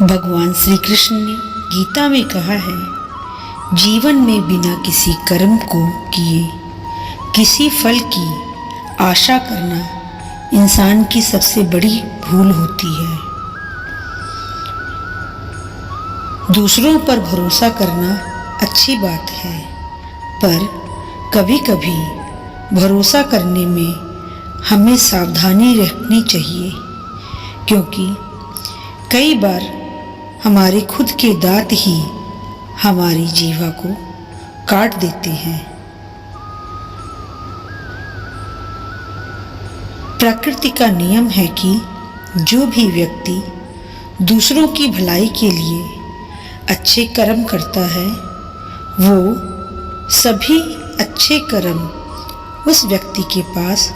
भगवान श्री कृष्ण ने गीता में कहा है, जीवन में बिना किसी कर्म को किए किसी फल की आशा करना इंसान की सबसे बड़ी भूल होती है। दूसरों पर भरोसा करना अच्छी बात है, पर कभी कभी भरोसा करने में हमें सावधानी रखनी चाहिए, क्योंकि कई बार हमारे खुद के दांत ही हमारी जीवा को काट देते हैं। प्रकृति का नियम है कि जो भी व्यक्ति दूसरों की भलाई के लिए अच्छे कर्म करता है, वो सभी अच्छे कर्म उस व्यक्ति के पास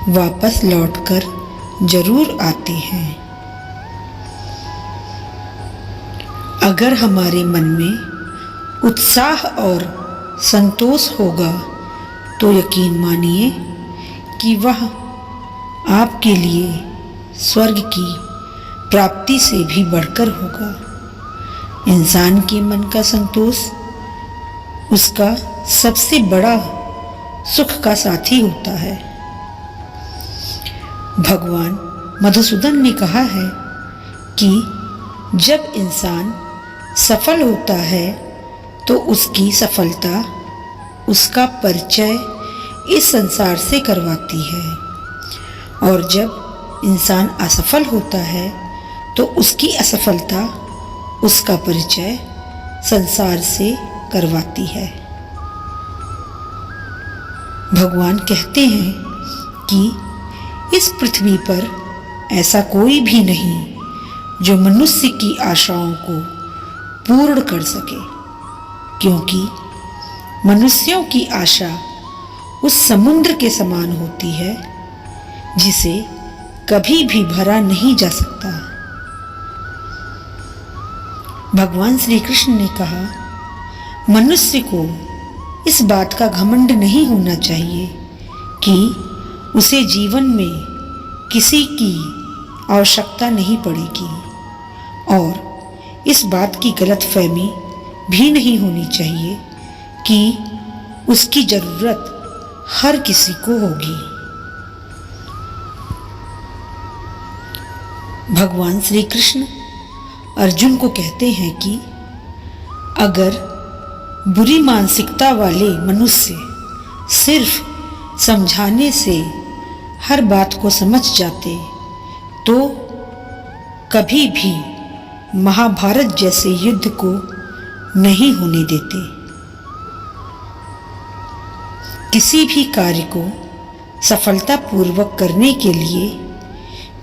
वापस लौटकर जरूर आते हैं। अगर हमारे मन में उत्साह और संतोष होगा तो यकीन मानिए कि वह आपके लिए स्वर्ग की प्राप्ति से भी बढ़कर होगा। इंसान के मन का संतोष उसका सबसे बड़ा सुख का साथी होता है। भगवान मधुसूदन ने कहा है कि जब इंसान सफल होता है तो उसकी सफलता उसका परिचय इस संसार से करवाती है, और जब इंसान असफल होता है तो उसकी असफलता उसका परिचय संसार से करवाती है। भगवान कहते हैं कि इस पृथ्वी पर ऐसा कोई भी नहीं जो मनुष्य की आशाओं को पूर्ण कर सके, क्योंकि मनुष्यों की आशा उस समुद्र के समान होती है जिसे कभी भी भरा नहीं जा सकता। भगवान श्री कृष्ण ने कहा, मनुष्य को इस बात का घमंड नहीं होना चाहिए कि उसे जीवन में किसी की आवश्यकता नहीं पड़ेगी, और इस बात की गलतफहमी भी नहीं होनी चाहिए कि उसकी जरूरत हर किसी को होगी। भगवान श्री कृष्ण अर्जुन को कहते हैं कि अगर बुरी मानसिकता वाले मनुष्य सिर्फ समझाने से हर बात को समझ जाते तो कभी भी महाभारत जैसे युद्ध को नहीं होने देते। किसी भी कार्य को सफलतापूर्वक करने के लिए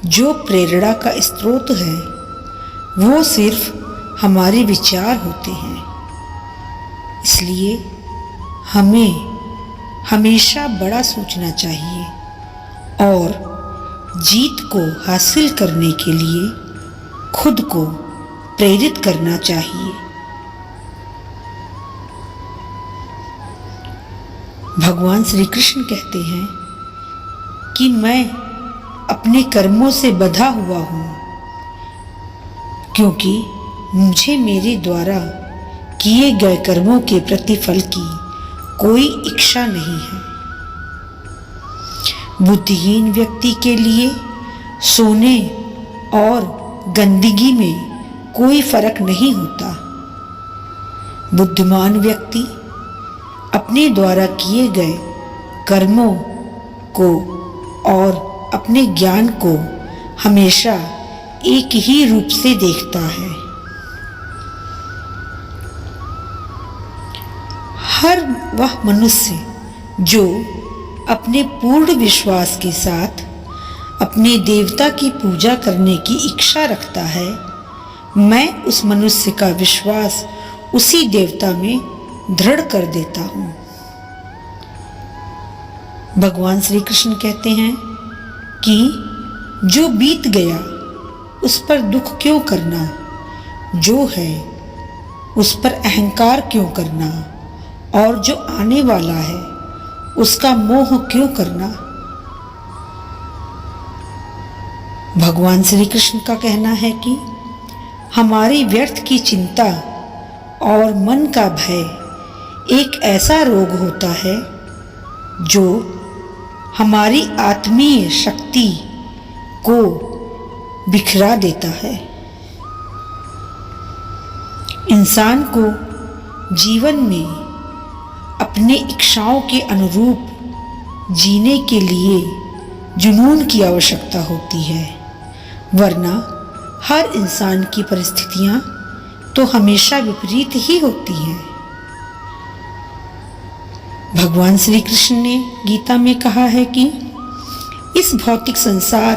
जो प्रेरणा का स्रोत है वो सिर्फ हमारे विचार होते हैं। इसलिए हमें हमेशा बड़ा सोचना चाहिए और जीत को हासिल करने के लिए खुद को प्रेरित करना चाहिए। भगवान श्री कृष्ण कहते हैं कि मैं अपने कर्मों से बंधा हुआ हूं, क्योंकि मुझे मेरे द्वारा किए गए कर्मों के प्रतिफल की कोई इच्छा नहीं है। बुद्धिहीन व्यक्ति के लिए सोने और गंदगी में कोई फर्क नहीं होता। बुद्धिमान व्यक्ति अपने द्वारा किए गए कर्मों को और अपने ज्ञान को हमेशा एक ही रूप से देखता है। हर वह मनुष्य जो अपने पूर्ण विश्वास के साथ अपने देवता की पूजा करने की इच्छा रखता है, मैं उस मनुष्य का विश्वास उसी देवता में दृढ़ कर देता हूं। भगवान श्री कृष्ण कहते हैं कि जो बीत गया उस पर दुख क्यों करना, जो है उस पर अहंकार क्यों करना, और जो आने वाला है उसका मोह क्यों करना। भगवान श्री कृष्ण का कहना है कि हमारी व्यर्थ की चिंता और मन का भय एक ऐसा रोग होता है जो हमारी आत्मीय शक्ति को बिखरा देता है। इंसान को जीवन में अपने इच्छाओं के अनुरूप जीने के लिए जुनून की आवश्यकता होती है, वरना हर इंसान की परिस्थितियां तो हमेशा विपरीत ही होती हैं। भगवान श्री कृष्ण ने गीता में कहा है कि इस भौतिक संसार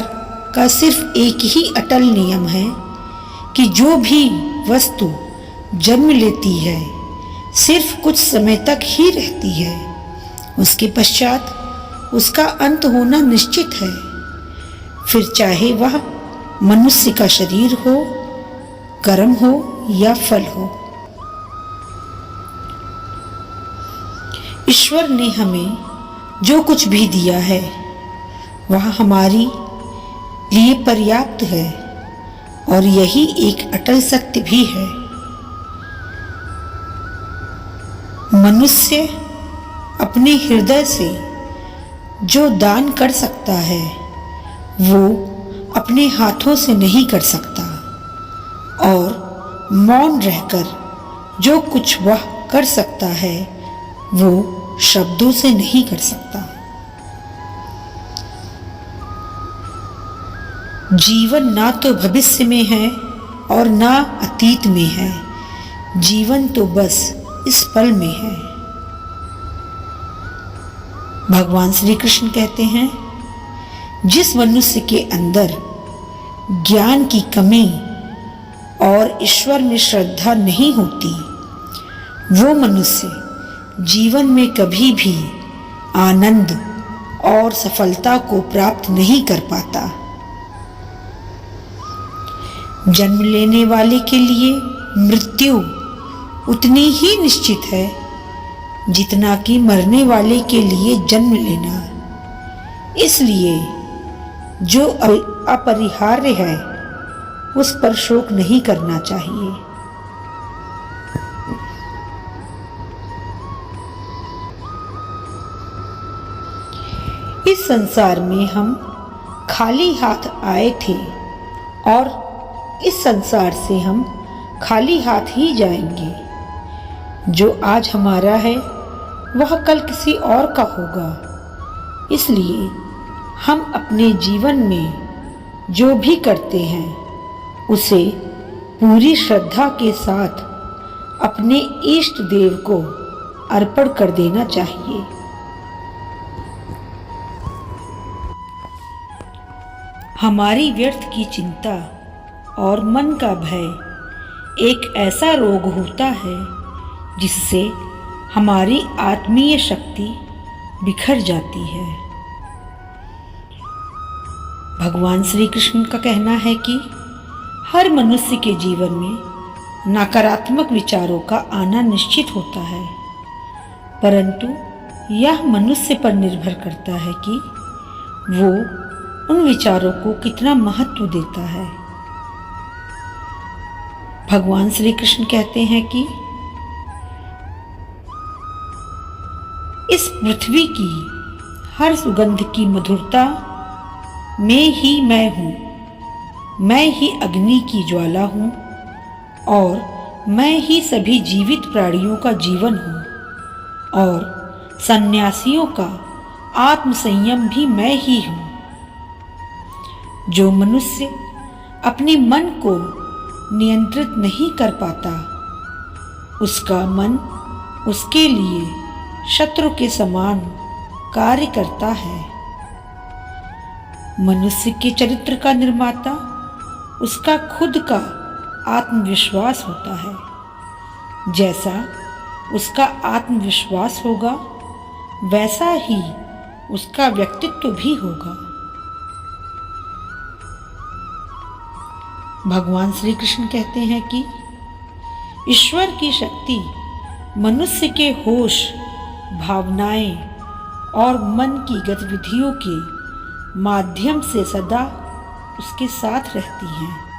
का सिर्फ एक ही अटल नियम है कि जो भी वस्तु जन्म लेती है सिर्फ कुछ समय तक ही रहती है, उसके पश्चात उसका अंत होना निश्चित है। फिर चाहे वह मनुष्य का शरीर हो, कर्म हो या फल हो। ईश्वर ने हमें जो कुछ भी दिया है वह हमारी लिए पर्याप्त है और यही एक अटल सत्य भी है। मनुष्य अपने हृदय से जो दान कर सकता है वो अपने हाथों से नहीं कर सकता, और मौन रहकर जो कुछ वह कर सकता है वो शब्दों से नहीं कर सकता। जीवन ना तो भविष्य में है और ना अतीत में है, जीवन तो बस इस पल में है। भगवान श्री कृष्ण कहते हैं, जिस मनुष्य के अंदर ज्ञान की कमी और ईश्वर में श्रद्धा नहीं होती, वो मनुष्य जीवन में कभी भी आनंद और सफलता को प्राप्त नहीं कर पाता। जन्म लेने वाले के लिए मृत्यु उतनी ही निश्चित है जितना कि मरने वाले के लिए जन्म लेना। इसलिए जो अपरिहार्य है उस पर शोक नहीं करना चाहिए। इस संसार में हम खाली हाथ आए थे और इस संसार से हम खाली हाथ ही जाएंगे। जो आज हमारा है वह कल किसी और का होगा। इसलिए हम अपने जीवन में जो भी करते हैं उसे पूरी श्रद्धा के साथ अपने इष्ट देव को अर्पण कर देना चाहिए। हमारी व्यर्थ की चिंता और मन का भय एक ऐसा रोग होता है जिससे हमारी आत्मीय शक्ति बिखर जाती है। भगवान श्री कृष्ण का कहना है कि हर मनुष्य के जीवन में नकारात्मक विचारों का आना निश्चित होता है, परंतु यह मनुष्य पर निर्भर करता है कि वो उन विचारों को कितना महत्व देता है। भगवान श्री कृष्ण कहते हैं कि इस पृथ्वी की हर सुगंध की मधुरता में ही मैं हूँ, मैं ही अग्नि की ज्वाला हूँ और मैं ही सभी जीवित प्राणियों का जीवन हूँ और सन्यासियों का आत्मसंयम भी मैं ही हूँ। जो मनुष्य अपने मन को नियंत्रित नहीं कर पाता उसका मन उसके लिए शत्रु के समान कार्य करता है। मनुष्य के चरित्र का निर्माता उसका खुद का आत्मविश्वास होता है। जैसा उसका आत्मविश्वास होगा वैसा ही उसका व्यक्तित्व भी होगा। भगवान श्री कृष्ण कहते हैं कि ईश्वर की शक्ति मनुष्य के होश, भावनाएं और मन की गतिविधियों के माध्यम से सदा उसके साथ रहती हैं।